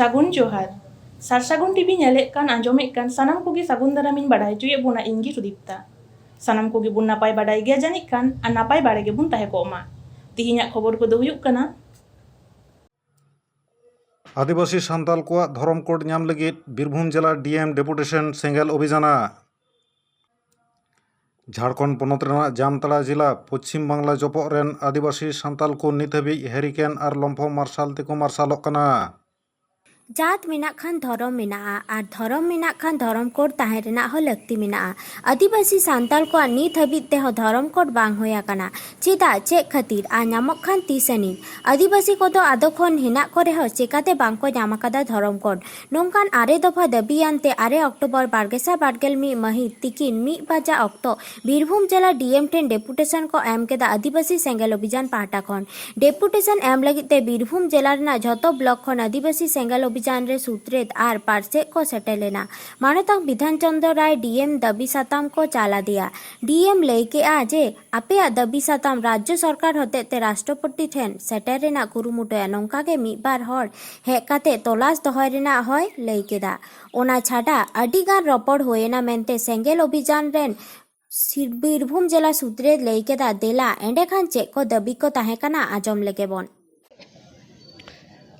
सागुन जोहार सारसागुन टीवी नेलेक कान आंजोमेक कान सानाम कोगे सागुन दारामिन बाडाय चुये बुना इंगी सुदीप्ता सानाम कोगे बुन नापाय बाडाय गया जानिक कान आ नापाय बाड़े गे बुन ताहे कोमा तिहिᱧᱟᱜ खबर को दो हुयुक काना आदिवासी सान्ताल को धर्म कोड नाम लगित बीरभूम जिला डीएम डेपुटेशन सेंगेल अभियाना झारखंड पनत रेना जामताड़ा जिला पश्चिम बांगला जपक रेन आदिवासी सान्ताल को नित हाबी हेरिकेन और लम्फो मार्शल तेको मार्शलोक काना जात मेना खान धरम मेना और धरम मेना खान धरम कोड ताहे रेना हो लगती मेना आदिवासी सान्ताल को नित हाबित ते हो धरम कोड बांग होया काना चेदा चे खातिर आ नामक खान तीसनी आदिवासी को तो आदो खन हेना करे हो चेकाते बांग को नाम कादा धरम कोड नोंकान आरे दफा दाबियानते 8 अक्टोबर 2021 महित तिकिन मी बाजा अक्टो बीरभूम जिला डीएम टेन डेपुटेशन को एम केदा आदिवासी सेंगेल अभियान पाहटा खन डेपुटेशन एम लगिते बीरभूम जिला रेना जतो ब्लॉक खन आदिवासी सेंगेल अभियान रे सूत्रेत आर पार्से को सेटेलेना मानतांग विधान चंद्र राय डीएम दबी साताम को चाला दिया डीएम लेके आजे आपे दबी साताम राज्य सरकार होते ते राष्ट्रपति ठेन सेटेरेना कुरुमुटया नोंका के मी बार हर हे काते तलाश दहय रेना होय लेकेदा ओना छाडा अडिगान रपड़ होयना मेनते सेंगेल अभियान रेन बीरभूम जिला सूत्रे लेकेदा देला एंडे खान चे को दबी को ताहे काना आजम लेके बन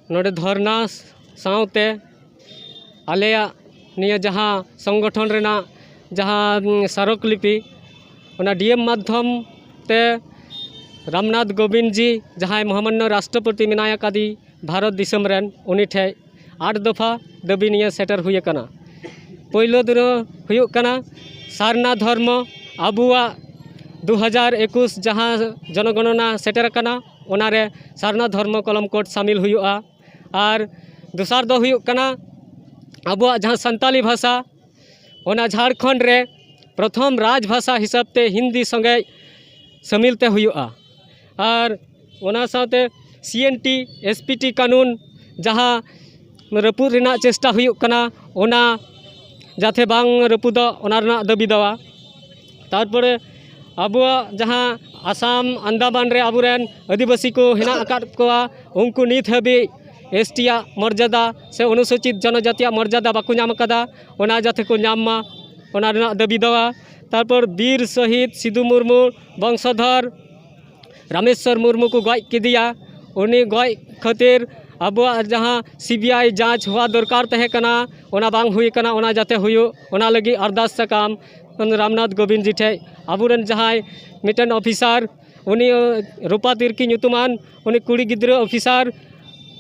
नोडे धरना साउते आलेया निया जहाँ संगठन रेना जहाँ स्मारकलिपि ओना डीएम माध्यम ते रामनाथ कोविंद जी जहाँ महामान्य राष्ट्रपति मेनाया कादी भारत दिसम रेन उनी ठे 8 दफा दाबी निया सेटर हुए कना पहिलो दिन हुयुक कना सारना धर्म आबुआ 2021 जहाँ जनगणना सेटर कना ओनारे सारना धर्म कलम कोड शामिल हुआ और दूसर दो हुयुक कना आबुआ जहाँ संताली भाषा ओना झारखंड रे प्रथम राजभाषा हिसाब ते हिंदी संगे शामिलते हुआ और ओना साथे सीएनटी एसपीटी कानून जहाँ रपुद रेना चेष्टा हुयुक कना ओना जाते बांग रपुद ओना रेना दाबी दवा तारपरे आबुआ जहाँ आसाम अंडमान रे आबुरेन आदिवासी को हेना आकाद कोआ उनको नित हाबी एसटिया मर्यादा से अनुसूचित जनजातिया मर्यादा बाको नाम कदा ओना जाते को नाम मा ओना रेना दाबी दवा तारपर वीर शहीद सिदू मुर्मू वंशधर रामेश्वर मुर्मू को गज किदिया उनी गज खातिर आबुआ जहाँ सीबीआई जांच हुआ दरकार तहे कना ओना बांग हुई कना ओना जाते हुयो ओना लगी अरदास सकाम रामनाथ कोविंद जी ठे आबुरेन जहाँ मिटन ऑफिसर उनी रूपा तिर्की ᱧᱩᱛᱩᱢᱟᱱ उनी कुड़ी गिद्रा ऑफिसर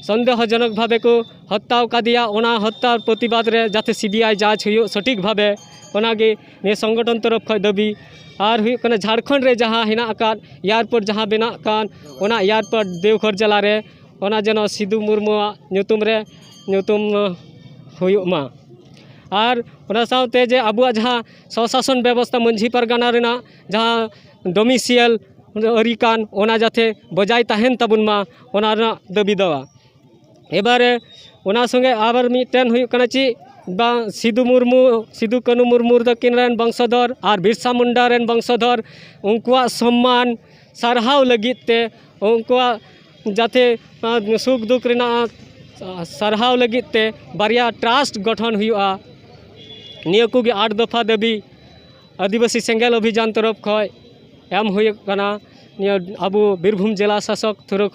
संदेहजनक भावे को हत्या का दिया ओना हत्या प्रतिवाद रे जाते सीबीआई जांच हुयो सटीक भावे ओनागे ने संगठन तरफ खय दाबी और हुयो कना झारखंड रे जहाँ हेना आकाद एयरपोर्ट जहाँ बेना कान ओना एयरपोर्ट देवघर जिला रे ओना जनो सिदू मुर्मू ᱧᱩᱛᱩᱢ रे ᱧᱩᱛᱩᱢ हुयो मा और ओना साउते जे आबुआ जहाँ स्वशासन व्यवस्था मंझी परगना रेना जहाँ डोमिसियल अरिकान ओना जाते बजाय ताहेन ताबुन मा ओना रेना दाबी दवा एबारे ओना संगे आबार मिटेन हुयुक कना ची बा सिदू कानू मुर्मू तकिन रेन वंशधर और बिरसा मुंडा रेन वंशधर उनकुआ सम्मान सारहाव लगित ते उनकुआ जाते सुख दुख रेना सारहाव लगित ते बारिया ट्रस्ट गठन हुआ निया को 8 दफा दाबी आदिवासी सेंगेल अभियान तरफ खय एम हुयुक कना निया आबू बीरभूम जिला शासक थ्रू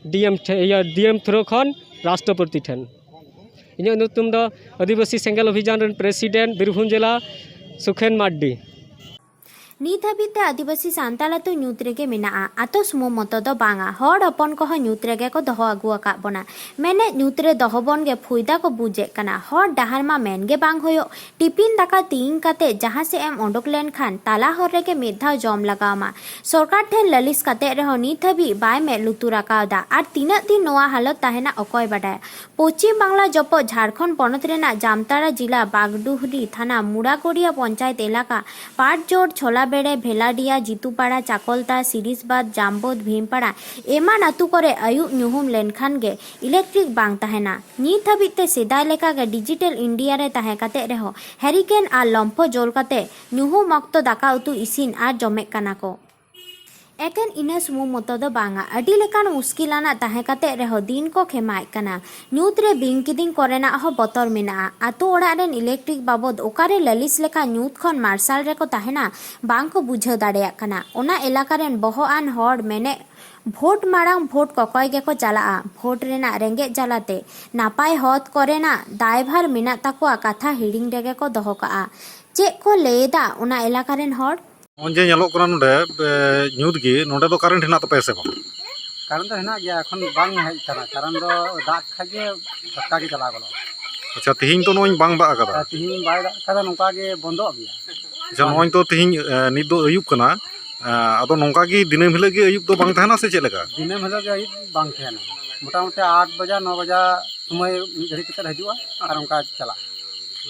डीएम थ्रू खन राष्ट्रपति ठेन इन्हें नुतुम दो आदिवासी सेंगेल अभियान रेन प्रेसिडेंट बीरभूम जिला सुखेन मार्डी नित हाबिते आदिवासी सान्ताल तो ᱧᱩᱛ रेगे मेना आतो सुमो मतो दो बांगा हर हपन को ᱧᱩᱛ रेगे को दहो आगु आका बना मेने ᱧᱩᱛ रे दहो बन गे फुयदा को बुझे कना हर डाहर मा मेन गे बांग होयो टिफिन दाका तीन काते जहां से एम ओंडोक लेन खान ताला हर रेगे मेधा जम लगामा सरकार ठेन ललिस काते रेहो नित हाबी बाय मे लुतुरा कादा आर तीना दिन नोआ हालत ताहेना अकय बाडाय पश्चिम बांगला जपो झारखंड पनत रेना जामताड़ा जिला बागडुहरी थाना मुड़ागड़िया पंचायत इलाका पाटजोड़ छोला बेड़े भेलाडिया जितुपाड़ा चाकलता सिरिसबाद जाम्बोद भीमपाड़ा एमान आतु करे आयुब ᱧᱩᱦᱩᱢ लेनखान गे इलेक्ट्रिक बांग ताहेना नित हाबिते सेदाय लेका गे डिजिटल इंडिया रे ताहे काते रेहो हेरिकेन आर लम्फो जोल काते ᱧᱩᱦᱩᱢ अक्तो दाका उतु इसिन आर जमेक काना को ᱮᱠᱮᱱ ᱤᱱᱟᱹ ᱥᱩᱢᱩᱝ ᱢᱚᱛᱚ ᱫᱚ ᱵᱟᱝᱟ, ᱟᱹᱰᱤ ᱞᱮᱠᱟᱱ ᱢᱩᱥᱠᱤᱞᱟᱱᱟᱜ ᱛᱟᱦᱮᱸ ᱠᱟᱛᱮ ᱨᱮᱦᱚᱸ ᱫᱤन ᱠᱚ ᱠᱷᱮᱢᱟᱭᱮᱫ ᱠᱟᱱᱟ। ᱧᱩᱛ ᱨᱮ ᱵᱤᱧ ᱠᱤᱫᱤᱧ ᱠᱚᱨᱮᱱᱟᱜ ᱦᱚᱸ ᱵᱚᱛᱚᱨ ᱢᱮᱱᱟᱜᱼᱟ। ᱟᱛᱳ ᱚᱲᱟᱜ ᱨᱮᱱ ᱤᱞᱮᱠᱴᱨᱤᱠ ᱵᱟᱵᱚᱫ ᱚᱠᱟᱨᱮ ᱞᱟᱹᱞᱤᱥ ᱞᱮᱠᱟ ᱧᱩᱛ ᱠᱷᱚᱱ ᱢᱟᱨᱥᱟᱞ ᱨᱮᱠᱚ ᱛᱟᱦᱮᱱᱟ ᱵᱟᱝ ᱠᱚ ᱵᱩᱡᱷᱟᱹᱣ ᱫᱟᱲᱮᱭᱟᱜ ᱠᱟᱱᱟ। ᱚᱱᱟ ᱮᱞᱟᱠᱟ ᱨᱮᱱ ᱵᱚᱦᱚᱜ ᱟᱱ ᱦᱚᱲ ᱢᱮᱱᱮᱫ ᱵᱷᱳᱴ ᱢᱟᱲᱟᱝ ᱵᱷᱳᱴ ᱠᱚᱠᱚᱭ ᱜᱮᱠᱚ ᱪᱟᱞᱟᱜᱼᱟ। ᱵᱷᱳᱴ ᱨᱮᱱᱟᱜ ᱨᱮᱸᱜᱮᱡ ᱡᱟᱞᱟᱛᱮ ᱱᱟᱯᱟᱭ ᱦᱚᱛ ᱠᱚᱨᱮᱱᱟᱜ ᱫᱟᱭᱵᱷᱟᱨ ᱢᱮᱱᱟᱜ ᱛᱟᱠᱚᱣᱟ ᱠᱟᱛᱷᱟ ᱦᱤᱲᱤᱧ ᱨᱮᱜᱮ ᱠᱚ ᱫᱚᱦᱚ ᱠᱟᱜᱼᱟ। ᱪᱮᱫ ᱠᱚ ᱞᱟᱹᱭᱮᱫᱟ ᱚᱱᱟ ᱮᱞᱟᱠᱟ ᱨᱮᱱ ᱦᱚᱲ? ᱱᱚᱜᱼᱚᱭ ᱡᱮ ᱧᱮᱞᱚᱜ ᱠᱟᱱᱟ ᱱᱚᱰᱮ ᱧᱩᱛ ᱜᱮ, ᱱᱚᱰᱮ ᱫᱚ ᱠᱟᱨᱮᱱᱴ ᱦᱮᱱᱟᱜ ᱛᱟᱯᱮᱭᱟ ᱥᱮ ᱵᱟᱝ? ᱠᱟᱨᱚᱱ ᱫᱚ ᱦᱮᱱᱟᱜ ᱜᱮᱭᱟ, ᱮᱠᱷᱚᱱ ᱵᱟᱝ ᱦᱮᱡ ᱟᱠᱟᱱᱟ। ᱠᱟᱨᱚᱱ ᱫᱚ ᱫᱟᱜ ᱠᱷᱟᱡ ᱜᱮ ᱴᱟᱴᱠᱟ ᱜᱮ ᱪᱟᱞᱟᱣ ᱜᱚᱫᱚᱜᱼᱟ। ᱟᱪᱪᱷᱟ, ᱛᱤᱦᱤᱧ ᱛᱚ ᱱᱚᱜᱼᱚᱭ ᱵᱟᱝ ᱫᱟᱜ ᱟᱠᱟᱫᱟ। ᱛᱤᱦᱤᱧ ᱵᱟᱭ ᱫᱟᱜ ᱟᱠᱟᱫᱟ, ᱱᱚᱝᱠᱟ ᱜᱮ ᱵᱚᱱᱫᱚᱜ ᱜᱮᱭᱟ। ᱟᱪᱪᱷᱟ, ᱱᱚᱜᱼᱚᱭ ᱛᱚ ᱛᱤᱦᱤᱧ ᱱᱤᱛ ᱫᱚ ᱟᱹᱭᱩᱵ ᱠᱟᱱᱟ, ᱟᱫᱚ ᱱᱚᱝᱠᱟ ᱜᱮ ᱫᱤᱱᱟᱹᱢ ᱦᱤᱞᱳᱜ ᱜᱮ ᱟᱹᱭᱩᱵ ᱫᱚ ᱵᱟᱝ ᱛᱟᱦᱮᱱᱟ ᱥᱮ ᱪᱮᱫ ᱞᱮᱠᱟ? ᱫᱤᱱᱟᱹᱢ ᱦᱤᱞᱳᱜ ᱜᱮ ᱟᱹᱭᱩᱵ ᱵᱟᱝ ᱛᱟᱦᱮᱱᱟ। ᱢᱳᱴᱟᱢᱩᱴᱤ 8 ᱵᱟᱡᱟ 9 ᱵᱟᱡᱟ সময় ᱢᱤᱫ ᱜᱷᱟᱹᱲᱤᱡ ᱠᱟᱛᱮ ᱦᱤᱡᱩᱜᱼᱟ ᱟᱨ ᱚᱱᱠᱟ ᱪᱟᱞᱟᱜᱼᱟ।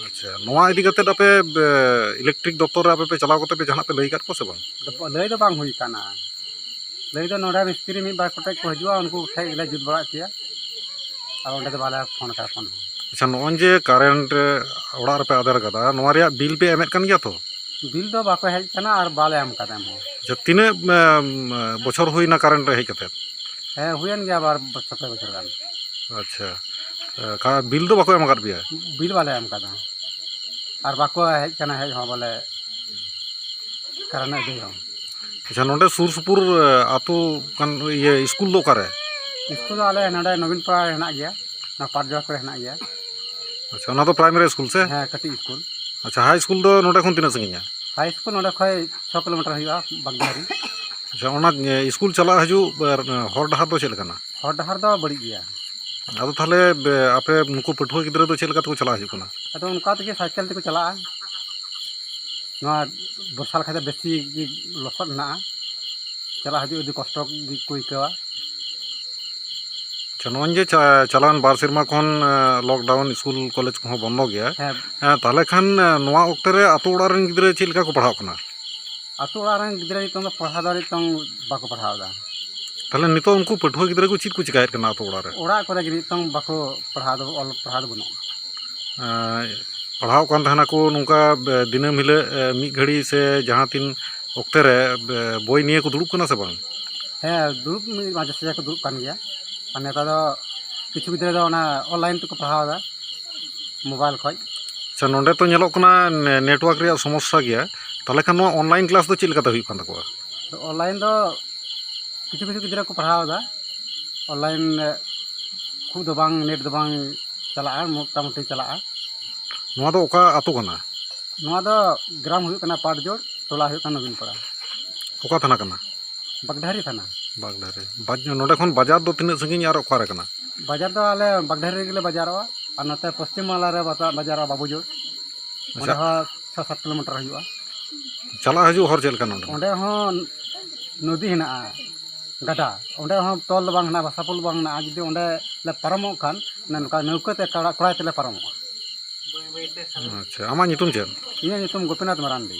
ᱟᱪᱪᱷᱟ, ᱱᱚᱣᱟ ᱤᱫᱤ ᱠᱟᱛᱮ ᱟᱯᱮ ᱤᱞᱮᱠᱴᱨᱤᱠ ᱫᱚᱯᱛᱚᱨ ᱨᱮ ᱟᱯᱮ ᱯᱮ ᱪᱟᱞᱟᱣ ᱠᱟᱛᱮ ᱯᱮ ᱡᱟᱦᱟᱱᱟᱜ ᱯᱮ ᱞᱟᱹᱭ ᱟᱠᱟᱫ ᱠᱚᱣᱟ ᱥᱮ ᱵᱟᱝ? ᱞᱟᱹᱭ ᱫᱚ ᱵᱟᱝ ᱦᱩᱭ ᱟᱠᱟᱱᱟ। ᱞᱟᱹᱭ ᱫᱚ ᱱᱚᱰᱮ ᱢᱤᱥᱛᱨᱤ ᱢᱤᱫ ᱵᱟᱨ ᱠᱚᱴᱮᱡ ᱠᱚ ᱦᱤᱡᱩᱜᱼᱟ, ᱩᱱᱠᱩ ᱴᱷᱮᱡ ᱜᱮᱞᱮ ᱡᱩᱛ ᱵᱟᱲᱟ ᱦᱚᱪᱚᱭᱟ। ᱟᱨ ᱚᱸᱰᱮ ᱫᱚ ᱵᱟᱞᱮ ᱯᱷᱳᱱ ᱟᱠᱟᱫᱟ ᱯᱷᱳᱱ ᱦᱚᱸ। ᱟᱪᱪᱷᱟ, ᱱᱚᱜᱼᱚᱭ ᱡᱮ ᱠᱟᱨᱮᱱᱴ ᱚᱲᱟᱜ ᱨᱮᱯᱮ ᱟᱫᱮᱨ ᱠᱟᱫᱟ, ᱱᱚᱣᱟ ᱨᱮᱭᱟᱜ ᱵᱤᱞ ᱯᱮ ᱮᱢᱮᱫ ᱠᱟᱱ ᱜᱮᱭᱟ ᱛᱚ? ᱵᱤᱞ ᱫᱚ ᱵᱟᱠᱚ ᱦᱮᱡ ᱟᱠᱟᱱᱟ ᱟᱨ ᱵᱟᱞᱮ ᱮᱢ ᱟᱠᱟᱫᱟ ᱮᱢ ᱦᱚᱸ। ᱟᱪᱪᱷᱟ, ᱛᱤᱱᱟᱹᱜ ᱵᱚᱪᱷᱚᱨ ᱦᱩᱭᱱᱟ ᱠᱟᱨᱮᱱᱴ ᱨᱮ ᱦᱮᱡ ᱠᱟᱛᱮ? ᱦᱮᱸ ᱦᱩᱭᱮᱱ ᱜᱮᱭᱟ ᱟᱵᱟᱨ 7 ᱵᱚᱪᱷᱚᱨ ᱜᱟᱱ। ᱟᱪᱪᱷᱟ, ᱵᱤᱞ ᱫᱚ ᱵᱟᱠᱚ ᱮᱢ ᱟᱠᱟᱫ ᱯᱮᱭᱟ? ᱵᱤᱞ ᱵᱟᱞᱮ ᱮᱢ ᱟᱠᱟᱫᱟ, ᱟᱨ ᱵᱟᱠᱚ ᱦᱮᱡ ᱟᱠᱟᱱᱟ ᱦᱮᱡ ᱦᱚᱸ ᱵᱚᱞᱮ ᱠᱟᱨᱮᱱᱴ ᱤᱫᱤ ᱦᱚᱸ। ᱟᱪᱪᱷᱟ, ᱱᱚᱰᱮ ᱥᱩᱨ ᱥᱩᱯᱩᱨ ᱟᱛᱳ ᱠᱟᱱ ᱤᱥᱠᱩᱞ ᱫᱚ ᱚᱠᱟᱨᱮ? ᱤᱥᱠᱩᱞ ᱫᱚ ᱟᱞᱮ ᱱᱚᱰᱮ ᱱᱚᱵᱤᱱ ᱯᱟᱲᱟ ᱨᱮ ᱦᱮᱱᱟᱜ ᱜᱮᱭᱟ, ᱚᱱᱟ ᱯᱟᱴᱡᱚᱲ ᱠᱚᱨᱮ ᱦᱮᱱᱟᱜ ᱜᱮᱭᱟ। ᱟᱪᱪᱷᱟ, ᱚᱱᱟ ᱫᱚ ᱯᱨᱟᱭᱢᱟᱨᱤ ᱤᱥᱠᱩᱞ ᱥᱮ? ᱦᱮᱸ, ᱠᱟᱹᱴᱤᱡ ᱤᱥᱠᱩᱞ। ᱟᱪᱪᱷᱟ, ᱦᱟই ᱤᱥᱠᱩᱞ ᱫᱚ ᱱᱚᱰᱮ ᱠᱷᱚᱱ ᱛᱤᱱᱟᱹᱜ ᱥᱟᱺᱜᱤᱧᱟ? ᱦᱟই ᱤᱥᱠᱩᱞ ᱱᱚᱰᱮ ᱠᱷᱚᱡ 6 ᱠᱤᱞᱳᱢᱤᱴᱟর ᱦᱩᱭᱩᱜᱼᱟ, ᱵᱟᱜᱫᱟᱦᱟᱨᱤ। ᱟᱪᱪᱷᱟ, ᱚᱱᱟ ᱤᱥᱠᱩᱞ ᱪᱟᱞᱟᱜ ᱦᱤᱡᱩᱜ ᱦᱚᱨ ᱰᱟᱦᱟᱨ ᱫᱚ ᱪᱮᱫ ᱞᱮᱠᱟᱱᱟ? ᱦᱚᱨ ᱰᱟᱦᱟᱨ ᱫᱚ ᱵᱟᱹᱲᱤᱡ ᱜᱮᱭᱟ। ᱟᱫᱚ ᱛᱟᱦᱚᱞᱮ ᱟᱯᱮ ᱱᱩᱠᱩ ᱯᱟᱹᱴᱷᱩᱣᱟᱹ ᱜᱤᱫᱽᱨᱟᱹ ᱫᱚ ᱪᱮᱫ ᱞᱮᱠᱟ ᱛᱮᱠᱚ ᱪᱟᱞᱟᱣ ᱦᱤᱡᱩᱜ ᱠᱟᱱᱟ? ᱟᱫᱚ ᱚᱱᱠᱟ ᱛᱮᱜᱮ ᱥᱟᱭᱠᱮᱞ ᱛᱮᱠᱚ ᱪᱟᱞᱟᱜᱼᱟ। ᱱᱚᱣᱟ ᱵᱚᱨᱥᱟ ᱞᱮᱠᱷᱟᱡ ᱫᱚ ᱵᱮᱥᱤ ᱜᱮ ᱞᱚᱥᱚᱫ ᱦᱮᱱᱟᱜᱼᱟ, ᱪᱟᱞᱟᱜ ᱦᱤᱡᱩᱜ ᱟᱹᱰᱤ ᱠᱚᱥᱴᱚ ᱜᱮᱠᱚ ᱟᱹᱭᱠᱟᱹᱣᱟ। ᱟᱪᱪᱷᱟ, ᱱᱚᱜᱼᱚᱭ ᱡᱮ ᱪᱟᱞᱟᱣᱮᱱ 2 ᱥᱮᱨᱢᱟ ᱠᱷᱚᱱ ᱞᱚᱠᱰᱟᱣᱩᱱ ᱤᱥᱠᱩᱞ ᱠᱚᱞᱮᱡᱽ ᱠᱚᱦᱚᱸ ᱵᱚᱱᱫᱚ ᱜᱮᱭᱟ, ᱦᱮᱸ, ᱛᱟᱦᱚᱞᱮ ᱠᱷᱟᱱ ᱱᱚᱣᱟ ᱚᱠᱛᱮ ᱨᱮ ᱟᱛᱳ ᱚᱲᱟᱜ ᱨᱮᱱ ᱜᱤᱫᱽᱨᱟᱹ ᱪᱮᱫ ᱞᱮᱠᱟ ᱠᱚ ᱯᱟᱲᱦᱟᱜ ᱠᱟᱱᱟ? ᱟᱛᱳ ᱚᱲᱟᱜ ᱨᱮᱱ ᱜᱤᱫᱽᱨᱟᱹ ᱱᱤᱛᱚᱝ ᱫᱚ ᱯᱟᱲᱦᱟᱣ ᱫᱚ ᱱᱤᱛᱚᱝ ᱵᱟᱠᱚ ᱯᱟᱲᱦᱟᱣᱮᱫᱟ। ᱛᱟᱦᱚᱞᱮ ᱱᱤᱛᱚᱜ ᱩᱱᱠᱩ ᱯᱟᱹᱴᱷᱩᱣᱟᱹ ᱜᱤᱫᱽᱨᱟᱹ ᱠᱚ ᱪᱮᱫ ᱠᱚ ᱪᱤᱠᱟᱭᱮᱫ ᱠᱟᱱᱟ ᱟᱛᱳ ᱚᱲᱟᱜ ᱨᱮ? ᱚᱲᱟᱜ ᱠᱚᱨᱮ ᱜᱮ ᱱᱤᱛᱚᱝ ᱵᱟᱠᱚ ᱯᱟᱲᱦᱟᱣ ᱫᱚ ᱚᱞ ᱯᱟᱲᱦᱟᱣ ᱫᱚ ᱵᱟᱹᱱᱩᱜᱼᱟ। ᱯᱟᱲᱦᱟᱣ ᱠᱟᱱ ᱛᱟᱦᱮᱱᱟᱠᱚ ᱱᱚᱝᱠᱟ ᱫᱤᱱᱟᱹᱢ ᱦᱤᱞᱳᱜ ᱢᱤᱫ ᱜᱷᱟᱹᱲᱤ ᱥᱮ ᱡᱟᱦᱟᱸ ᱛᱤᱱ ᱚᱠᱛᱮ ᱨᱮ ᱵᱳᱭ ᱱᱤᱭᱮ ᱠᱚ ᱫᱩᱲᱩᱵ ᱠᱟᱱᱟ ᱥᱮ ᱵᱟᱝ? ᱦᱮᱸ, ᱫᱩᱲᱩᱵ ᱢᱟᱡᱷᱮ ᱥᱟᱡᱷᱮ ᱠᱚ ᱫᱩᱲᱩᱵ ᱠᱟᱱ ᱜᱮᱭᱟ। ᱟᱨ ᱱᱮᱛᱟর ᱫᱚ ᱠᱤᱪᱷᱩ ᱜᱤᱫᱽᱨᱟᱹ ᱫᱚ ᱚᱱᱟ ᱚᱱᱞᱟᱭᱤᱱ ᱛᱮᱠᱚ ᱯᱟᱲᱦᱟᱣᱮᱫᱟ, ᱢᱳᱵᱟᱭᱤᱞ ᱠᱷᱚᱡ। ᱟᱪᱪᱷᱟ, ᱱᱚᱰᱮ ᱛᱚ ᱧᱮᱞᱚᱜ ᱠᱟᱱᱟ ᱱᱮᱴᱳᱣᱟᱨᱠ ᱨᱮᱭᱟᱜ ᱥᱚᱢᱚᱥᱥᱟ ᱜᱮᱭᱟ, ᱛᱟᱦᱚᱞᱮ ᱠᱷᱟᱱ ᱱᱚᱣᱟ ᱚᱱᱞᱟᱭᱤᱱ ᱠᱞᱟᱥ ᱫᱚ ᱪᱮᱫ ᱞᱮᱠᱟᱛᱮ ᱦᱩᱭᱩᱜ ᱠᱟᱱ ᱛᱟᱠᱚᱣᱟ? ᱚᱱᱞᱟᱭᱤᱱ ᱫᱚ ᱠᱤᱪᱷᱩ ᱠᱤᱪᱷᱩ ᱜᱤᱫᱽᱨᱟᱹ ᱠᱚ ᱯᱟᱲᱦᱟᱣᱮᱫᱟ, ᱚᱱᱞᱟᱭᱤᱱ ᱠᱷᱩᱵ ᱫᱚ ᱵᱟᱝ, ᱱᱮᱴ ᱫᱚ ᱵᱟᱝ ᱪᱟᱞᱟᱜᱼᱟ, ᱢᱳᱴᱟᱢᱩᱴᱤ ᱪᱟᱞᱟᱜᱼᱟ। ᱱᱚᱣᱟ ᱫᱚ ᱚᱠᱟ ᱟᱛᱳ ᱠᱟᱱᱟ? ᱱᱚᱣᱟ ᱫᱚ ᱜᱨᱟᱢ ᱦᱩᱭᱩᱜ ᱠᱟᱱᱟ ᱯᱟᱴᱡᱚᱲ, ᱴᱚᱞᱟ ᱦᱩᱭᱩᱜ ᱠᱟᱱᱟ ᱱᱚᱵᱤᱱ ᱯᱟᱲᱟ, ᱚᱠᱟ ᱛᱷᱟᱱᱟ ᱠᱟᱱᱟ? ᱵᱟᱜᱰᱟᱦᱟᱨᱤ ᱛᱷᱟᱱᱟ। ᱵᱟᱜᱰᱟᱦᱟᱨᱤ। ᱱᱚᱰᱮ ᱠᱷᱚᱱ ᱵᱟᱡᱟᱨ ᱫᱚ ᱛᱤᱱᱟᱹᱜ ᱥᱟᱺᱜᱤᱧ ᱟᱨ ᱚᱠᱟᱨᱮ ᱠᱟᱱᱟ? ᱵᱟᱡᱟর ᱫᱚ ᱟᱞᱮ ᱵᱟᱜᱰᱟᱦᱟᱨᱤ ᱨᱮᱜᱮᱞᱮ ᱵᱟᱡᱟᱨᱚᱜᱼᱟ, ᱟᱨ ᱱᱚᱛᱮ ᱯᱚᱥᱪᱤᱢ ᱵᱟᱝᱞᱟ ᱨᱮ ᱵᱟᱡᱟᱨᱚᱜᱼᱟ ᱵᱟᱵᱩᱡᱳᱲ। ᱚᱸᱰᱮ ᱟᱪᱪᱷᱟ, ᱦᱚᱸ 6-7 ᱠᱤᱞᱳᱢᱤᱴᱟর ᱦᱩᱭᱩᱜᱼᱟ। ᱪᱟᱞᱟᱜ ᱦᱤᱡᱩᱜ ᱦᱚᱨ ᱪᱮᱫ ᱞᱮᱠᱟ ᱱᱚᱰᱮ? ᱚᱸᱰᱮ ᱦᱚᱸ ᱱᱚᱫী ᱦᱮᱱᱟᱜᱼᱟ, ᱜᱟᱰᱟ, ᱚᱸᱰᱮ ᱦᱚᱸ ᱛᱚᱞ ᱫᱚ ᱵᱟᱝ ᱦᱮᱱᱟᱜᱼᱟ, ᱵᱟᱥᱟᱯᱳᱞ ᱵᱟᱝ ᱦᱮᱱᱟᱜᱼᱟ। ᱡᱩᱫᱤ ᱚᱸᱰᱮ ᱞᱮ ᱯᱟᱨᱚᱢᱚᱜ ᱠᱷᱟᱱ ᱱᱚᱝᱠᱟ ᱱᱟᱹᱣᱠᱟᱹ ᱛᱮ ᱠᱚᱲᱟᱭ ᱛᱮᱞᱮ ᱯᱟᱨᱚᱢᱚᱜᱼᱟ। ᱟᱪᱪᱷᱟ, ᱟᱢᱟᱜ ᱧᱩᱛᱩᱢ ᱪᱮᱫ? ᱤᱧᱟᱹᱜ ᱧᱩᱛᱩᱢ ᱜᱳᱯᱤᱱᱟᱛᱷ ᱢᱟᱨᱟᱱᱰᱤ।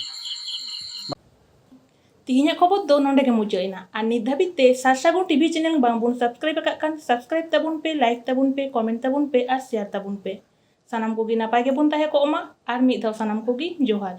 ᱛᱤᱦᱤᱧᱟᱜ ᱠᱷᱚᱵᱚᱨ ᱫᱚ ᱱᱚᱰᱮ ᱜᱮ ᱢᱩᱪᱟᱹᱫ ᱮᱱᱟ ᱟᱨ ᱱᱤᱛ ᱫᱷᱟᱹᱵᱤᱡ ᱛᱮ ᱥᱟᱨᱥᱟᱜᱩᱱ ᱴᱤᱵᱷᱤ ᱪᱮᱱᱮᱞ ᱵᱟᱝᱵᱚᱱ ᱥᱟᱵᱥᱠᱨᱟইब ᱟᱠᱟᱫ ᱠᱷᱟᱱ ᱥᱟᱵᱥᱠᱨᱟইब ᱛᱟᱵᱚᱱ ᱯᱮ, ᱞᱟᱭᱤᱠ ᱛᱟᱵᱚᱱ ᱯᱮ, ᱠᱚᱢᱮᱱᱴ ᱛᱟᱵᱚᱱ ᱯᱮ ᱟᱨ শেয়ার ᱛᱟᱵᱚᱱ ᱯᱮ। ᱥᱟᱱᱟᱢ ᱠᱚᱜᱮ ᱱᱟᱯᱟᱭ ᱜᱮᱵᱚᱱ ᱛᱟᱦᱮᱸ ᱠᱚᱜ ᱢᱟ, ᱟᱨ ᱢᱤᱫ ᱫᱷᱟᱣ ᱥᱟᱱᱟᱢ ᱠᱚᱜᱮ ᱡᱚᱦᱟᱨ।